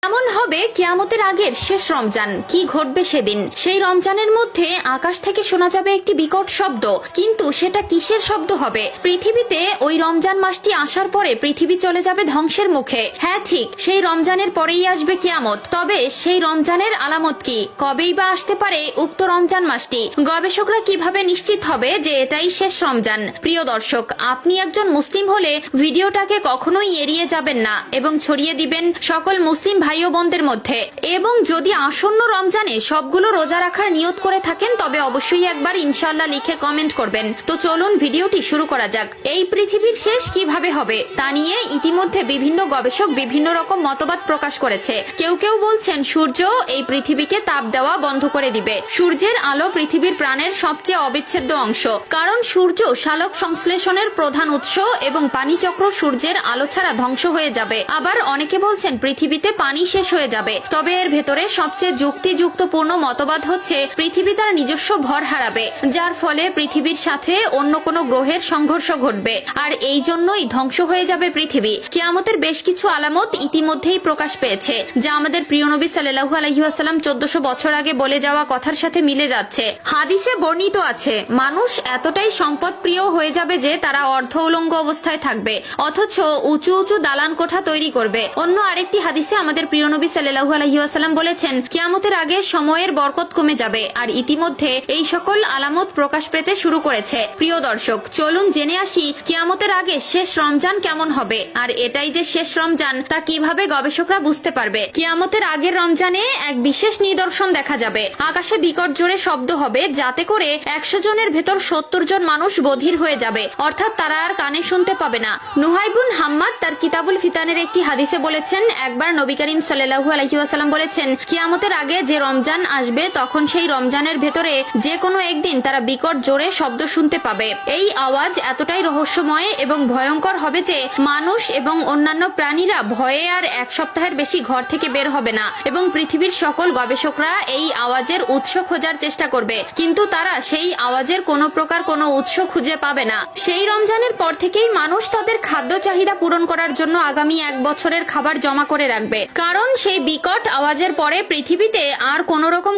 কেমন হবে কিয়ামতের আগের শেষ রমজান, কি ঘটবে সেদিন? সেই রমজানের মধ্যে আকাশ থেকে শোনা যাবে একটি বিকট শব্দ, কিন্তু সেটা কিসের শব্দ হবে? পৃথিবীতে ওই রমজান মাসটি আসার পরে পৃথিবী চলে যাবে ধ্বংসের মুখে। হ্যাঁ ঠিক, সেই রমজানের পরেই আসবে কিয়ামত। তবে সেই রমজানের আলামত কি? কবেই বা আসতে পারে উক্ত রমজান মাসটি? গবেষকরা কিভাবে নিশ্চিত হবে যে এটাই শেষ রমজান? প্রিয় দর্শক, আপনি একজন মুসলিম হলে ভিডিওটাকে কখনোই এড়িয়ে যাবেন না এবং ছড়িয়ে দিবেন সকল মুসলিম ভাই ও বোনদের মধ্যে। এবং যদি আসন্ন রমজানে সবগুলো রোজা রাখার নিয়ত করে থাকেন তবে অবশ্যই একবার ইনশাআল্লাহ লিখে কমেন্ট করবেন। তো চলুন ভিডিওটি শুরু করা যাক। এই পৃথিবীর শেষ কিভাবে হবে তা নিয়ে ইতিমধ্যে বিভিন্ন গবেষক বিভিন্ন রকম মতবাদ প্রকাশ করেছে। কেউ কেউ বলছেন সূর্য এই পৃথিবীকে তাপ দেওয়া বন্ধ করে দিবে। সূর্যের আলো পৃথিবীর প্রাণের সবচেয়ে অবিচ্ছেদ্য অংশ, কারণ সূর্য সালোক সংশ্লেষণের প্রধান উৎস এবং পানিচক্র সূর্যের আলো ছাড়া ধ্বংস হয়ে যাবে। আবার অনেকে বলছেন পৃথিবীতে পানি শেষ হয়ে যাবে। তবে এর ভেতরে সবচেয়ে যুক্তিযুক্তপূর্ণ মতবাদ হচ্ছে পৃথিবী তার নিজস্ব ভর হারাবে, যার ফলে পৃথিবীর সাথে অন্য কোনো গ্রহের সংঘর্ষ ঘটবে, আর এই জন্যই ধ্বংস হয়ে যাবে পৃথিবী। কিয়ামতের বেশ কিছু আলামত ইতিমধ্যেই প্রকাশ পেয়েছে, যা আমাদের প্রিয় নবী সাল্লাল্লাহু আলাইহি ওয়াসাল্লাম 1400 বছর আগে বলে যাওয়া কথার সাথে মিলে যাচ্ছে। হাদিসে বর্ণিত আছে, মানুষ এতটাই সম্পদ প্রিয় হয়ে যাবে যে তারা অর্ধ উলঙ্গ অবস্থায় থাকবে, অথচ উঁচু উঁচু দালান কোঠা তৈরি করবে। অন্য আরেকটি হাদিসে আমাদের প্রিয় নবী সাল্লাল্লাহু আলাইহি ওয়াসাল্লাম বলেছেন, কিয়ামতের আগে সময়ের বরকত কমে যাবে, আর ইতিমধ্যে এই সকল আলামত প্রকাশ পেতে শুরু করেছে। প্রিয় দর্শক, চলুন জেনে আসি কিয়ামতের আগে শেষ রমজান কেমন হবে, আর এটাই যে শেষ রমজান তা কিভাবে গবেষকরা বুঝতে পারবে। কিয়ামতের আগের রমজানে এক বিশেষ নিদর্শন দেখা যাবে। আকাশে বিকট জোরে শব্দ হবে, যাতে করে 100 জনের ভেতর 70 জন মানুষ বধির হয়ে যাবে, অর্থাৎ তারা আর কানে শুনতে পাবে না। নুহাইবুন হাম্মাদ তার কিতাবুল ফিতানের একটি হাদিসে বলেছেন, একবার নবী করিম সাল্লাল্লাহু আলাইহি ওয়াসাল্লাম বলেছেন, কিয়ামতের আগে যে রমজান আসবে তখন সেই রমজানের ভেতরে যে কোনো একদিন তারা বিকট জোরে শব্দ শুনতে পাবে। এই আওয়াজ এতটাই রহস্যময় এবং ভয়ঙ্কর হবে যে মানুষ এবং অন্যান্য প্রাণীরা ভয়ে আর এক সপ্তাহের বেশি ঘর থেকে বের হবে না, এবং পৃথিবীর সকল গবেষকরা এই আওয়াজের উৎস খোঁজার চেষ্টা করবে, কিন্তু তারা সেই আওয়াজের কোনো প্রকার কোনো উৎস খুঁজে পাবে না। সেই রমজানের পর থেকেই মানুষ তাদের খাদ্য চাহিদা পূরণ করার জন্য আগামী 1 বছরের খাবার জমা করে রাখবে, কারণ সেই বিকট আওয়াজের পরে পৃথিবীতে আর কোনো রকম